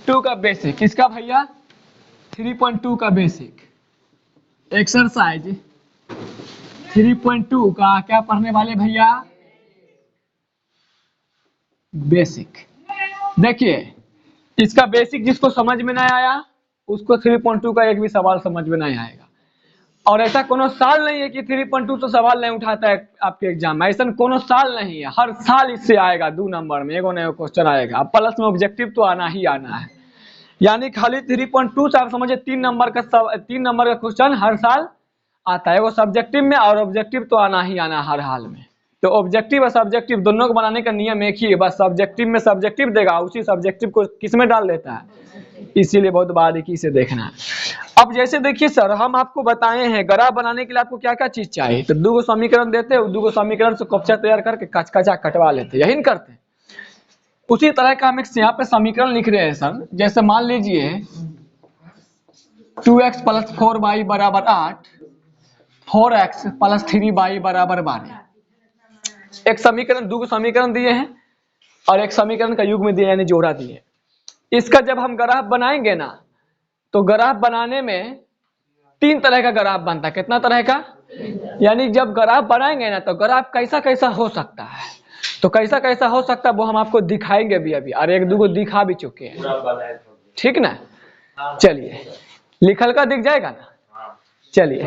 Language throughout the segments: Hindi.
3.2 का बेसिक, किसका भैया 3.2 का बेसिक एक्सरसाइज 3.2 का क्या पढ़ने वाले भैया बेसिक। देखिए इसका बेसिक जिसको समझ में नहीं आया उसको 3.2 का एक भी सवाल समझ में नहीं आएगा। और ऐसा कोनो साल नहीं है कि 3.2 तो सवाल नहीं उठाता है आपके एग्जाम में, ऐसा कोनो साल नहीं है, हर साल इससे आएगा 2 नंबर में एगो नया क्वेश्चन आएगा। अब प्लस में ऑब्जेक्टिव तो आना ही आना है, यानी खाली 3.2 से आप समझिए 3 नंबर का क्वेश्चन हर साल आता है। वो सब्जेक्टिव में और ऑब्जेक्टिव तो आना ही आना हर हाल में। तो ऑब्जेक्टिव और सब्जेक्टिव दोनों को बनाने का नियम एक ही है, बस सब्जेक्टिव में सब्जेक्टिव देगा, उसी सब्जेक्टिव को किस में डाल देता है, इसीलिए बहुत बारीकी से देखना है। अब जैसे देखिए सर हम आपको बताए हैं ग्राफ बनाने के लिए आपको क्या क्या चीज चाहिए, तो 2 समीकरण देते हैं, 2 समीकरण से कच्चा तैयार करके कचा कटवा लेते हैं, यही करते हैं। उसी तरह का हम एक यहाँ पे समीकरण लिख रहे हैं सर, जैसे मान लीजिए 2x + 4y = 8, 4x + 3y = 12। एक समीकरण 2 समीकरण दिए हैं और एक समीकरण का युग्म दिए यानी जोड़ा दिए। इसका जब हम ग्राफ बनाएंगे ना तो ग्राफ बनाने में 3 तरह का ग्राफ बनता है। कितना तरह का, यानी जब ग्राफ बनाएंगे ना तो ग्राफ कैसा कैसा हो सकता है, तो कैसा कैसा हो सकता है वो हम आपको दिखाएंगे भी अभी, और 1-2 को दिखा भी चुके हैं, ठीक ना। चलिए लिखल का दिख जाएगा ना। चलिए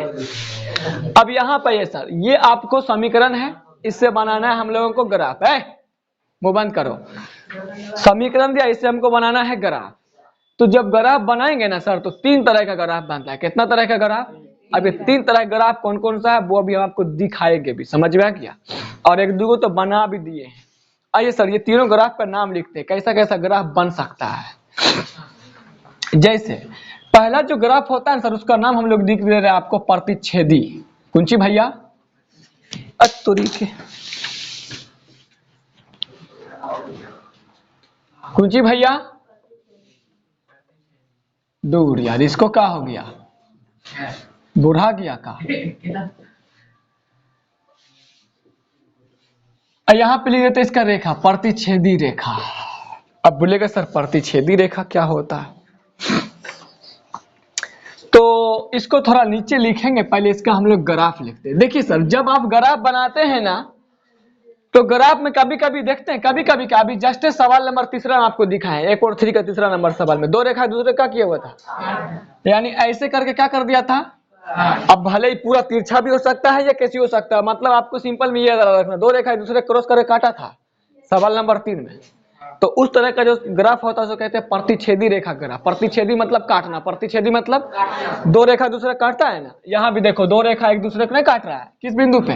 अब यहाँ पर ये सर ये आपको समीकरण है, इससे बनाना है हम लोगों को ग्राफ है। वो बंद करो, समीकरण दिया इससे हमको बनाना है ग्राफ। तो जब ग्राफ बनाएंगे ना सर तो 3 तरह का ग्राफ बनता है। कितना तरह का ग्राफ, अब ये 3 तरह का ग्राफ कौन कौन सा है वो अभी हम आपको दिखाएंगे भी, समझ में आ गया। और 1-2 को तो बना भी दिए हैं। आइए सर ये तीनों ग्राफ का नाम लिखते हैं, कैसा कैसा ग्राफ बन सकता है। जैसे पहला जो ग्राफ होता है सर उसका नाम हम लोग लिख दे रहे हैं आपको प्रतिच्छेदी। कुंची भैया कुंची भैया दूर यार, इसको क्या हो गया, बुढ़ा गया का। यहाँ पे लिख देते इसका रेखा प्रतिच्छेदी रेखा। अब बोलेगा सर प्रतिच्छेदी रेखा क्या होता है, तो इसको थोड़ा नीचे लिखेंगे, पहले इसका हम लोग ग्राफ लिखते हैं। देखिए सर जब आप ग्राफ बनाते हैं ना तो ग्राफ में कभी कभी देखते हैं, कभी कभी क्या, अभी जस्ट सवाल नंबर 3 आपको दिखा है, 1 और 3 का 3 नंबर सवाल में 2 रेखा दूसरे का किया हुआ था, यानी ऐसे करके क्या कर दिया था। अब भले ही पूरा तिरछा भी हो सकता है या कैसी हो सकता है, मतलब आपको सिंपल में ये रखना 2 रेखा दूसरे क्रॉस करके काटा था सवाल नंबर 3 में। तो उस तरह का जो ग्राफ होता है उसको कहते हैं प्रतिच्छेदी रेखा ग्राफ। प्रतिच्छेदी मतलब काटना, प्रतिच्छेदी मतलब 2 रेखा दूसरे काटता है ना। यहाँ भी देखो 2 रेखा एक दूसरे को नहीं काट रहा है, किस बिंदु पे,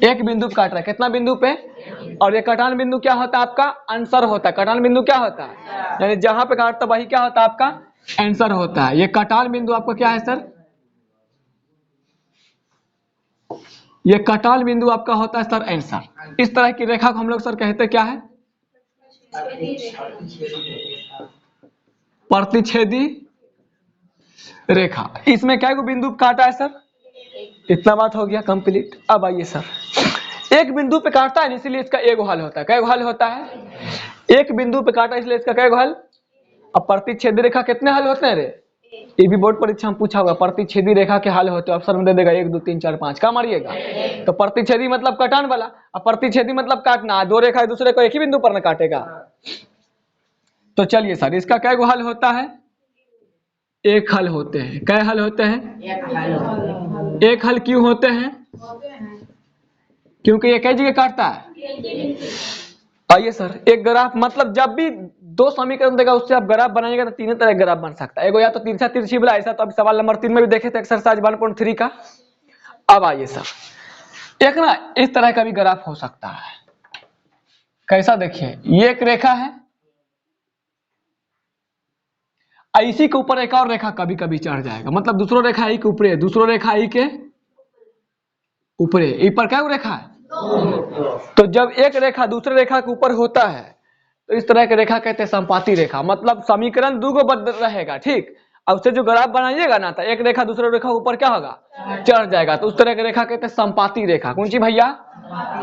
एक बिंदु पे काट रहा है। कितना बिंदु पे, और ये कटान बिंदु क्या होता है आपका, आंसर होता है। कटान बिंदु क्या होता है, यानी जहां पे काटता वही क्या होता है आपका आंसर होता है। ये कटान बिंदु आपका क्या है सर, ये कटान बिंदु आपका होता है सर आंसर। इस तरह की रेखा को हम लोग सर कहते क्या है, प्रतिच्छेदी रेखा। इसमें क्या बिंदु काटा है सर, इतना बात हो गया कंप्लीट। अब आइए सर एक बिंदु पे काटता है इसीलिए इसका एक हल होता है। क्या हल होता है, एक बिंदु पे काटा इसलिए इसका क्या हल। अब प्रतिच्छेदी रेखा कितने हल होते हैं रे, ये भी बोर्ड परीक्षा में पूछा हुआ, प्रतिच्छेदी रेखा के हल होते हैं, ऑप्शन में दे देगा 1 2 3 4 5, क्या मारिएगा। तो प्रतिच्छेदी मतलब कटान वाला, अब प्रतिच्छेदी मतलब काटना, 2 रेखा एक दूसरे को एक ही बिंदु पर न काटेगा। तो चलिए सर इसका क्या हल होता है, एक हल होते हैं। क्या हल होते हैं, एक हल क्यों होते हैं, क्योंकि ये कई जगह काटता है। आइए सर एक ग्राफ मतलब जब भी 2 समीकरण देगा उससे आप ग्राफ बनाएंगे तो 3 तरह का ग्राफ बन सकता है। एगो या तो तिरछा तिरछी वाला, ऐसा तो अब सवाल नंबर 3 में भी देखे थे एक्सरसाइज 1.3 का। अब आइए सर एक ना इस तरह का भी ग्राफ हो सकता है। कैसा, देखिए ये एक रेखा है, इसी के ऊपर एक और रेखा कभी कभी चढ़ जाएगा, मतलब दूसरो रेखा ही के ऊपर, दूसरो रेखा ही के ऊपर, इस पर क्या रेखा है। तो जब एक रेखा दूसरे रेखा के ऊपर होता है तो इस तरह की रेखा कहते हैं संपाती रेखा। मतलब समीकरण 2 बदल रहेगा, ठीक। अब उससे जो ग्राफ बनाइएगा ना तो एक रेखा दूसरे रेखा ऊपर क्या होगा, चढ़ जाएगा, तो उस तरह की रेखा कहते हैं संपाती रेखा। कौन सी भैया,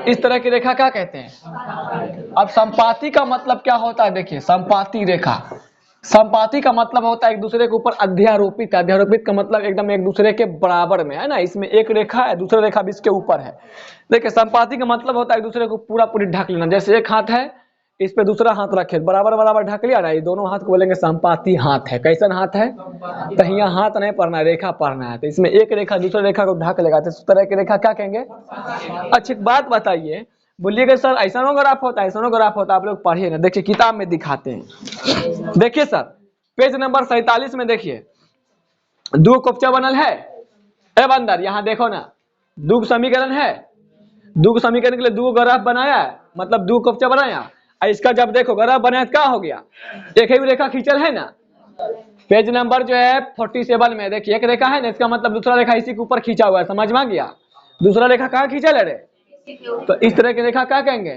इस तरह की रेखा क्या कहते हैं। अब संपाती का मतलब क्या होता है, देखिए संपाती रेखा संपाती का मतलब होता है एक दूसरे के ऊपर अध्यारोपित। अध्यारोपित का मतलब एकदम एक दूसरे के बराबर में है ना, इसमें एक रेखा है, दूसरा रेखा भी इसके ऊपर है। देखिए संपाती का मतलब होता है एक दूसरे को पूरा पूरी ढक लेना। जैसे एक हाथ है, इस पे दूसरा हाथ रखे, बराबर बराबर ढक लिया ना, ये दोनों हाथ को बोलेंगे संपाती हाथ है। कैसन हाथ है? तो यहाँ हाथ नहीं पढ़ना है, रेखा पढ़ना है। तो इसमें एक रेखा दूसरे रेखा को ढक लेगा, तो इस तरह की रेखा क्या कहेंगे? अच्छी बात बताइए, बोलिएगा सर ऐसा नो ग्राफ होता है, ऐसा नो ग्राफ होता है, आप लोग पढ़िए ना। देखिए किताब में दिखाते हैं। देखिए सर पेज नंबर 47 में देखिए, दो कोफ्चा बनल है। ए बंदर यहाँ देखो ना, दो समीकरण है, दो समीकरण के लिए दो ग्राफ बनाया है, मतलब दो कोफ्चा बनाया। और इसका जब देखो ग्राफ बनाया क्या हो गया? एक ही रेखा खींचल है ना। पेज नंबर जो है 47 में देखिए एक रेखा है ना, इसका मतलब दूसरा रेखा इसी के ऊपर खींचा हुआ है। समझ में आ गया? दूसरा रेखा कहाँ खींचल है रे? तो इस तरह की रेखा क्या कहेंगे?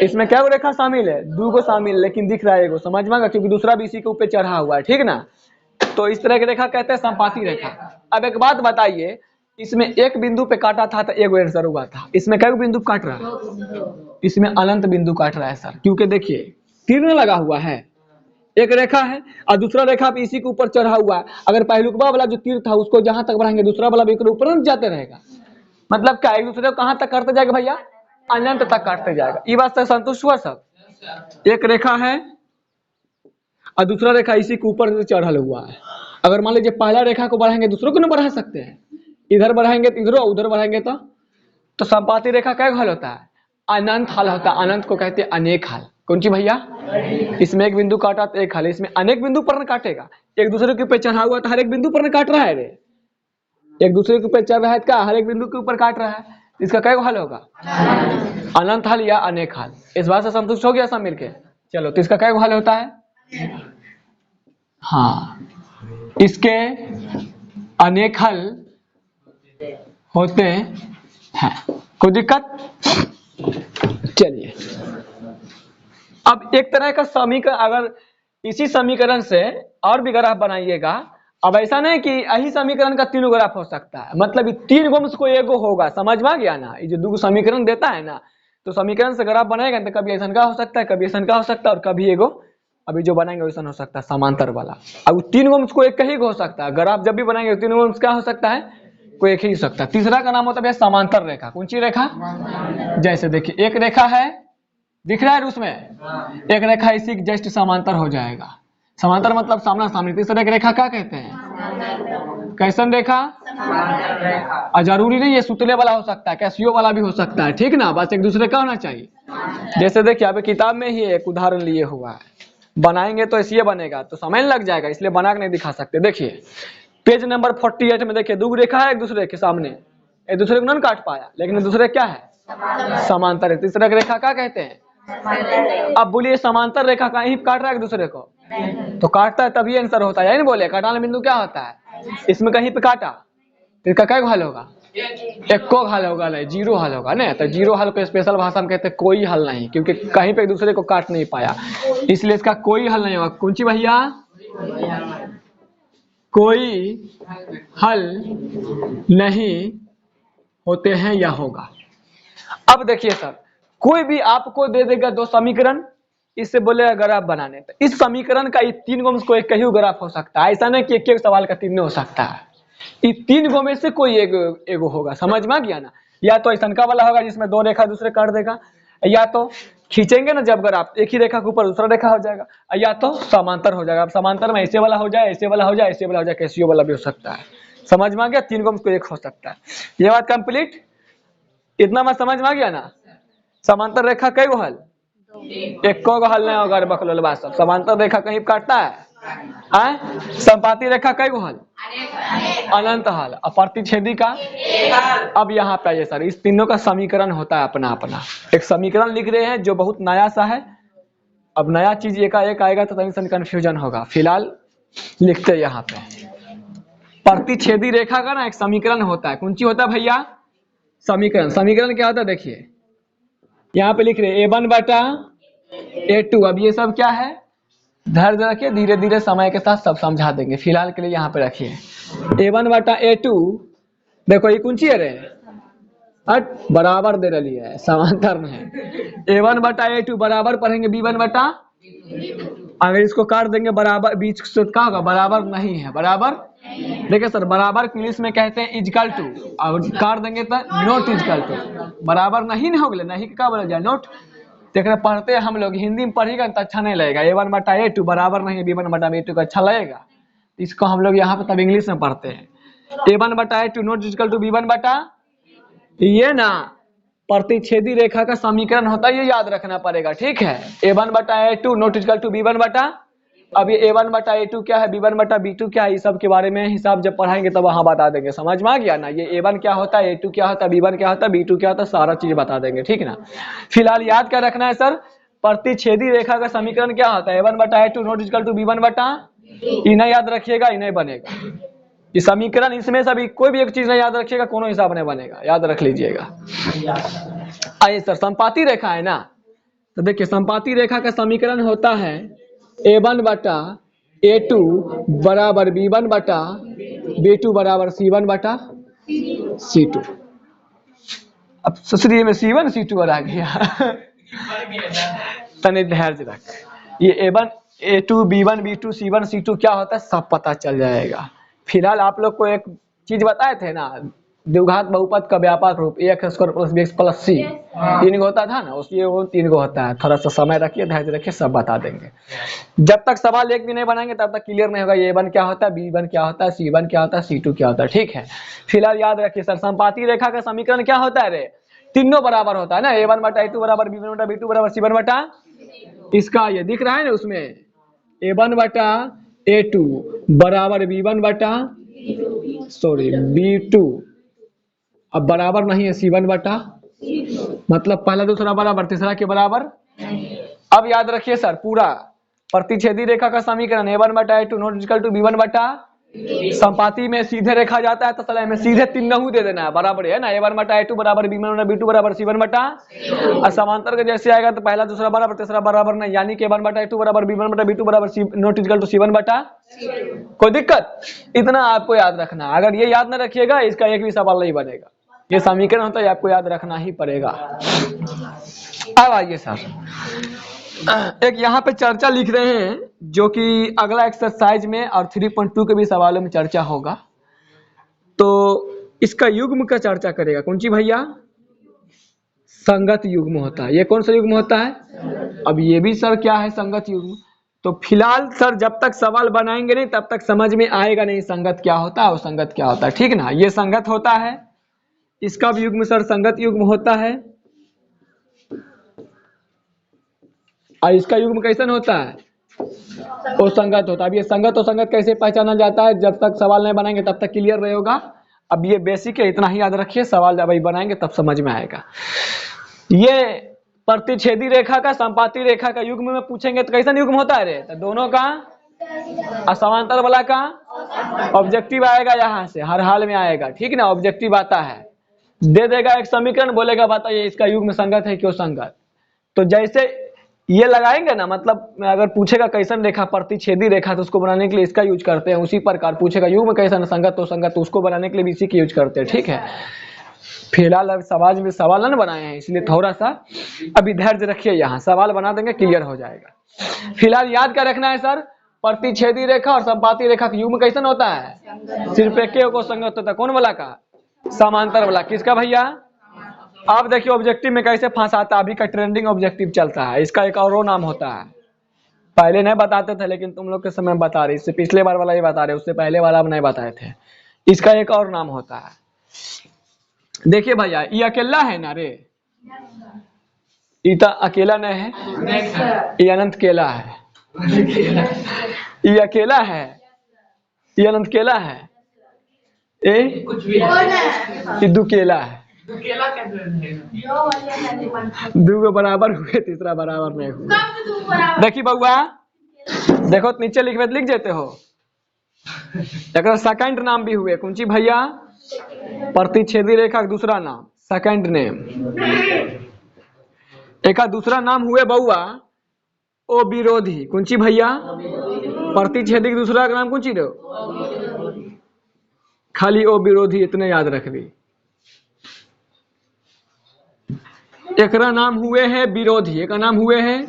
इसमें क्या रेखा शामिल है? दो को शामिल, लेकिन दिख रहा है एगो। समझ में आ गया? क्योंकि दूसरा भी इसी के ऊपर चढ़ा हुआ है, ठीक ना। तो इस तरह की रेखा कहते हैं संपाती रेखा। अब एक बात बताइए, इसमें एक बिंदु पे काटा था तो एगो आंसर हुआ था, इसमें कई बिंदु काट रहा है? इसमें अनंत बिंदु काट रहा है सर, क्योंकि देखिए तीर लगा हुआ है, एक रेखा है और दूसरा रेखा भी इसी के ऊपर चढ़ा हुआ है। अगर पहलुकवा वाला जो तीर था उसको जहां तक बढ़ाएंगे, दूसरा वाला भी ऊपर जाते रहेगा। मतलब क्या एक दूसरे को कहां तक काटते जाएगा भैया? अनंत तक काटते जाएगा। ये बात से संतुष्ट हुआ सब? एक रेखा है और दूसरा रेखा इसी के ऊपर से चढ़ल हुआ है। अगर मान लीजिए पहला रेखा को बढ़ाएंगे, दूसरों को ना बढ़ा सकते हैं, इधर बढ़ाएंगे तो इधर, उधर बढ़ाएंगे तो संपाती रेखा क्या हल होता है? अनंत हल होता है। अनंत को कहते हैं अनेक हल। कौन सी भैया? इसमें एक बिंदु काटा तो एक हल, इसमें अनेक बिंदु पर न काटेगा। एक दूसरे के ऊपर चढ़ा हुआ तो हर एक बिंदु पर न काट रहा है रे, एक दूसरे के ऊपर चढ़ रहा है क्या? हर एक बिंदु के ऊपर काट रहा है। इसका क्या हल होगा? अनंत हल या अनेक हल। इस बात से संतुष्ट हो गया सब मिलके? चलो, तो इसका क्या हल होता है? हाँ, इसके अनेक हल होते हैं। कोई दिक्कत? चलिए, अब एक तरह का समीकरण, अगर इसी समीकरण से और भी ग्राफ बनाइएगा। अब ऐसा नहीं कि यही समीकरण का तीनों ग्राफ हो सकता है, मतलब तीन गो में से कोई एगो होगा। समझ में आ गया ना? ये जो दो समीकरण देता है ना, तो समीकरण से ग्राफ बनाएगा तो कभी ऐसा का हो सकता है, कभी ऐसा का हो सकता है, और कभी एगो अभी जो बनाएंगे वैसा हो सकता है समांतर वाला। अब तीन गो में से कोई एक ही हो सकता है। ग्राफ जब भी बनाएंगे तीन गो में क्या हो सकता है? कोई एक ही हो सकता है। तीसरा का नाम होता है समांतर रेखा। कौन सी रेखा? जैसे देखिए एक रेखा है, दिख रहा है उसमें, एक रेखा इसी जस्ट समांतर हो जाएगा। समांतर मतलब सामना सामने। तीसरा एक रेखा क्या कहते हैं? कैसन रेखा? और जरूरी नहीं है सुतले वाला हो सकता है, कैसियो वाला भी हो सकता है, ठीक ना। बस एक दूसरे का होना चाहिए। जैसे देखिए अभी किताब में ही एक उदाहरण लिए हुआ है, बनाएंगे तो ऐसे बनेगा तो समय लग जाएगा, इसलिए बना के नहीं दिखा सकते। देखिए पेज नंबर 48 में देखिए दो रेखा है एक दूसरे के सामने, एक दूसरे को नहीं काट पाया, लेकिन दूसरे क्या है? समांतर है। तीसरा रेखा क्या कहते हैं? अब बोलिए समांतर रेखा कहीं काट रहा है एक दूसरे को, तो काटता है तभी आंसर होता है, नहीं बोले? काटाना बिंदु क्या होता है? इसमें कहीं पे काटा तो इसका क्या हल होगा? एक को हल होगा, नहीं जीरो हल होगा ना। तो जीरो हल को स्पेशल भाषा में कहते हैं कोई हल नहीं, क्योंकि कहीं पे एक दूसरे को काट नहीं पाया, इसलिए इसका कोई हल नहीं होगा। कौन सी भैया? कोई हल नहीं होते हैं या होगा। अब देखिए सर, कोई भी आपको दे देगा दो समीकरण, इससे बोलेगा ग्राफ बनाने, तो इस समीकरण का ये तीन गो में से कोई कहीं ग्राफ हो सकता है। ऐसा नहीं कि एक सवाल का तीन हो सकता है, ये तीन गो में से कोई एगो होगा। समझ में आ गया ना? या तो ऐसा का वाला होगा जिसमें दो रेखा दूसरे काट देगा, या तो खींचेंगे ना जब ग्राफ एक ही रेखा के ऊपर दूसरा रेखा हो जाएगा, या तो समांतर हो जाएगा। अब समांतर में ऐसे वाला हो जाए, ऐसे वाला हो जाए, ऐसे वाला हो जाए, कैसियो वाला भी हो सकता है। समझ में आ गया? तीन गो में कोई एक हो सकता है। ये बात कंप्लीट? इतना मत समझ में आ गया ना? समांतर रेखा कई गो हल? एक को हल नहीं होगा बकलोल बात सब। समांतर रेखा कहीं काटता है? संपाती रेखा कई गो हल? अनंत हल। प्रतिच्छेदी का? अब यहाँ पे आइए सर, इस तीनों का समीकरण होता है अपना अपना। एक समीकरण लिख रहे हैं जो बहुत नया सा है। अब नया चीज एकाएक आएगा तो तनी कंफ्यूजन होगा, फिलहाल लिखते यहाँ पे। प्रतिच्छेदी रेखा का ना एक समीकरण होता है। कौन सी होता है भैया? समीकरण। समीकरण क्या होता है? देखिए यहाँ पे लिख रहे a1 बटा a2। अब ये सब क्या है? धैर्य रखिए, धीरे धीरे समय के साथ सब समझा देंगे। फिलहाल के लिए यहाँ पे रखिए a1 बटा a2। देखो ये कौन सी है रे? बराबर दे रही है, समांतर में है। a1 बटा a2 बराबर पढ़ेंगे b1 बटा, अगर इसको काट देंगे बराबर, बीच से क्या होगा, बराबर नहीं है, बराबर। देखिए सर, बराबर इंग्लिश में कहते हैं इजकल टू, और काट देंगे तो नॉट इजकल टू, बराबर नहीं ना हो गए, नहीं क्या बोला जाए, नॉट। देख रहे पढ़ते हैं हम लोग, हिंदी में पढ़ेगा तो अच्छा नहीं लगेगा, A1/A2 बराबर नहीं है B1/B2 का, अच्छा लगेगा। इसको हम लोग यहाँ पे तब इंग्लिश में पढ़ते हैं, A1/A2 not is equal to B1/, ये ना प्रतिच्छेदी रेखा का समीकरण होता है, ये याद रखना पड़ेगा, ठीक है। A1/A2 not is equal to B1/, अब ये A1/A2 क्या है, B1/B2 क्या है, ये सब के बारे में हिसाब जब पढ़ाएंगे तब वहां बता देंगे, समझ में आ गया ना। ये A1 क्या होता है, A2 क्या होता है, B1 क्या होता है, B2 क्या होता है, सारा चीज बता देंगे, ठीक है ना। फिलहाल याद क्या रखना है सर, प्रतिच्छेदी रेखा का समीकरण क्या होता है, A1/A2 not is equal to B1/, इन्हें याद रखिएगा, इन्हें बनेगा ये समीकरण, इसमें सभी कोई भी एक चीज नहीं याद रखिएगा, कोनो हिसाब नहीं बनेगा, याद रख लीजिएगा। आइए सर, समपाती रेखा है ना, तो देखिए समपाती रेखा का समीकरण होता है A1/A2 बराबर B1/B2 बराबर C1/C2। अब ससुरी में C1 C2 आ गया तने धैर्य रख, ये A1 A2 B1 B2 C1 C2 क्या होता है सब पता चल जाएगा। फिलहाल आप लोग को एक चीज बताए थे ना, द्विघात बहुपद का व्यापक रूप ax² + bx + c 3 गो होता था ना, उसलिए वो 3 गो होता है। थोड़ा सा समय रखिए, धैर्य रखिए, सब बता देंगे। जब तक सवाल एक भी नहीं बनाएंगे तब तक क्लियर नहीं होगा A1 क्या होता है, B1 क्या होता है, C1 क्या होता है, C2 क्या होता है, ठीक है। फिलहाल याद रखिए सर, समपाती रेखा का समीकरण क्या होता है रे, तीनों बराबर होता है ना, A1/A2 बराबर B1/B2 बराबर C1/, इसका ये दिख रहा है ना उसमें, A1/A2 बराबर B2 अब बराबर नहीं है C1/, मतलब पहला दूसरा बराबर, तीसरा के बराबर। अब याद रखिए सर, पूरा प्रतिच्छेदी रेखा का समीकरण A1/A2 not equal to B1/, संपाती में सीधे रेखा जाता है तो चला में सीधे तीन नहू दे देना है, बराबर है ना, A1/A2 बराबर B1/B2 बराबर C1/, और समांतर का जैसे आएगा तो पहला दूसरा बराबर, तीसरा बराबर नहीं, यानी कि A1/A2 बराबर B1/B2 बराबर नॉट इक्वल टू C1/, कोई दिक्कत, इतना आपको याद रखना। अगर ये याद न रखिएगा इसका एक भी सवाल नहीं बनेगा, ये समीकरण होता है आपको याद रखना ही पड़ेगा। अब आइए सर, एक यहाँ पे चर्चा लिख रहे हैं जो कि अगला एक्सरसाइज में और 3.2 के भी सवालों में चर्चा होगा, तो इसका युग्म का चर्चा करेगा। कौन सी भैया, संगत युग्म होता है। ये कौन सा युग्म होता है, अब ये भी सर क्या है, संगत युग्म। तो फिलहाल सर जब तक सवाल बनाएंगे नहीं तब तक समझ में आएगा नहीं संगत क्या होता है और संगत क्या होता है, ठीक ना। ये संगत होता है, इसका भी युग्म सर संगत युग्म होता है, और इसका युग्म कैसन होता है, वो संगत होता है। अब ये संगत और संगत कैसे पहचाना जाता है, जब तक सवाल नहीं बनाएंगे तब तक क्लियर नहीं होगा। अब ये बेसिक है, इतना ही याद रखिए, सवाल जब बनाएंगे तब समझ में आएगा। ये प्रतिच्छेदी रेखा का संपाती रेखा का युग्म में पूछेंगे तो कैसा युग्म होता है रे, तो दोनों का और समांतर वाला का ऑब्जेक्टिव आएगा, यहाँ से हर हाल में आएगा, ठीक ना। ऑब्जेक्टिव आता है, दे देगा एक समीकरण, बोलेगा बताइए इसका युग्म संगत है क्यों संगत। तो जैसे ये लगाएंगे ना, मतलब अगर पूछेगा कैसन रेखा, प्रतिच्छेदी रेखा, तो उसको बनाने के लिए इसका यूज करते हैं। उसी प्रकार पूछेगा युग्म कैसन संगत तो संगत, तो उसको बनाने के लिए भी इसी की यूज करते हैं, ठीक है। फिलहाल अब समाज में सवाल न बनाए हैं, इसलिए थोड़ा सा अभी धैर्य रखिए, यहाँ सवाल बना देंगे क्लियर हो जाएगा। फिलहाल याद क्या रखना है सर, प्रतिच्छेदी रेखा और संपाती रेखा का युग्म कैसन होता है, सिर्फ एक को संगत होता है, कौन वाला का, समांतर वाला। किसका भैया, आप देखिए ऑब्जेक्टिव में कैसे फंसाता, अभी का ट्रेंडिंग ऑब्जेक्टिव चलता है, इसका एक और नाम होता है, पहले नहीं बताते थे लेकिन तुम लोग के समय बता रहे, इससे पिछले बार वाला ही बता रहे, उससे पहले वाला नहीं बताए थे। इसका एक और नाम होता है, देखिए भैया ये अकेला है ना रे, इता अकेला नहीं है, ये अनंत केला है, ये अकेला है, ये अनंत केला है, ये दो केला है, दो बराबर हुए, तीसरा बराबर नहीं हुआ। देखिए बउआ, देखो नीचे लिख देते हो, एक सेकंड नाम भी हुए, कौन सी भैया, प्रतिच्छेदी रेखा का दूसरा नाम सेकंड नेम, एक दूसरा नाम हुए बउआ ओ विरोधी, कौन सी भैया, प्रतिच्छेदी का दूसरा नाम कौन सी रो, खाली ओ विरोधी, इतने याद रख दी। एक नाम हुए हैं विरोधी, एक नाम हुए हैं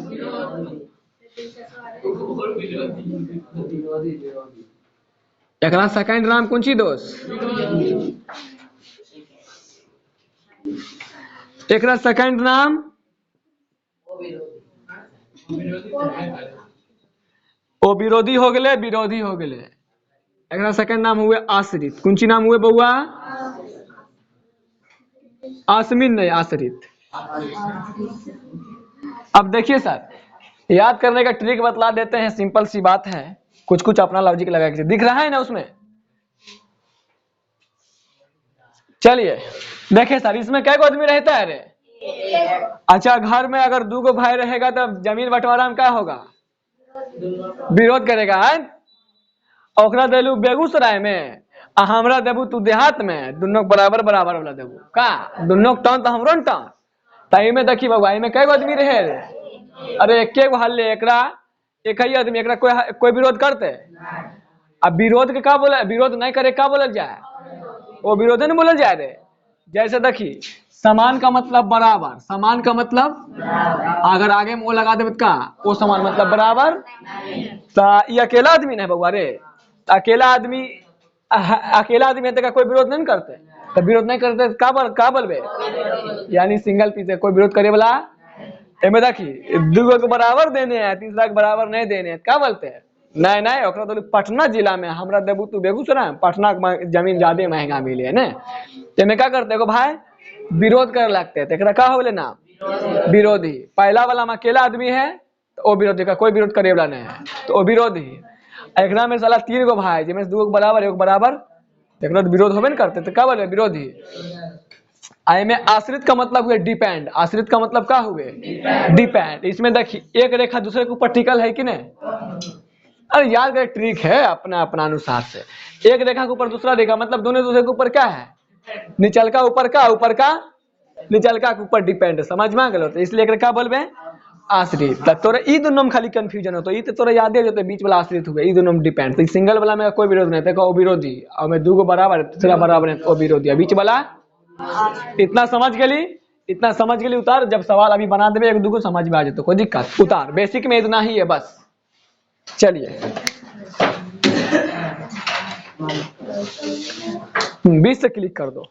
एकरा सेकंड नाम कौन ची दोस्त? एकरा सेकंड नाम ओ विरोधी हो गए, विरोधी हो गए। एकरा सेकंड नाम हुए आश्रित। कौन ची नाम हुए बउआ? आसमिन नहीं, आश्रित। अब देखिए सर, याद करने का ट्रिक बतला देते हैं, सिंपल सी बात है, कुछ कुछ अपना लॉजिक लगा के। दिख रहा है ना उसमें? चलिए देखिए सर, इसमें क्या आदमी रहता है रे? अच्छा, घर में अगर 2 भाई रहेगा तब जमीन बंटवारा में क्या होगा? विरोध करेगा है? ओकरा देलू बेगूसराय में आ हमरा देबू तू देहात में, दोनों बराबर बराबर वाला देबू का, दोनों टन तो हमरो टन। ताई में देखी बाबू, में कई आदमी रहे रे? अरे एक गो हल्ले, एकरा एक ही आदमी, एकरा कोई विरोध करते? अब विरोध के का बोले, विरोध नहीं करे का बोलल जाए? वो विरोध नहीं बोलल जाए रे। जैसे देखी, समान का मतलब बराबर, समान का मतलब अगर आगे में वो लगा देवे का, वो समान मतलब बराबर। तो ये अकेला आदमी नहीं बउआ रे, अकेला आदमी है तो कोई विरोध नहीं करते, तो विरोध नहीं करते का बोलबे? यानी सिंगल पीस है, कोई विरोध करे वाला एमे देखी 2 को बराबर देने हैं, तीसरा को बराबर नहीं देने हैं, क्या बोलते हैं? नहीं नहीं, ओकरा तो पटना जिला में हमरा देबू तू बेगूसराय, पटना जमीन ज्यादा महंगा मिले है ना। एमे क्या करते हो भाई? विरोध कर लगते हैं, तो क्या हो गए ना? विरोधी। पहला वाला में अकेला आदमी है तो वो विरोधी का, कोई विरोध करे वाला नहीं है, तो वो विरोधी। एकरा में साला 3 गो भाई, जिसमें 2 बराबर 1 बराबर, तो विरोध होबे नहीं करते, तो क्या बोले? विरोधी। आई में आश्रित का मतलब हुए डिपेंड। आश्रित का मतलब क्या हुए? डिपेंड। इसमें देखिए एक रेखा दूसरे के ऊपर टिकल है कि नहीं? अरे याद करें, ट्रिक है अपना अपना अनुसार से। एक रेखा के ऊपर दूसरा रेखा मतलब दोनों दूसरे के ऊपर क्या है? निचल का ऊपर का, ऊपर का निचल का ऊपर डिपेंड। समझ में आ गलो? तो इसलिए क्या बोलबे? आश्रित। तोरा ई दोनों में खाली कंफ्यूजन हो, तो ई तो तोरा याद है, बीच वाला आश्रित हुए, ई दोनों में डिपेंड। तो सिंगल वाला में कोई विरोध नहीं था, वो विरोधी। और में 2 बराबर, तीसरा बराबर है, वो विरोधी। बीच वाला इतना समझ गली, इतना समझ गली, उतार। जब सवाल अभी बना देवे 1 2 को समझ में आ जाए तो कोई दिक्कत, उतार। बेसिक में इतना ही है बस। चलिए 20 से क्लिक कर दो।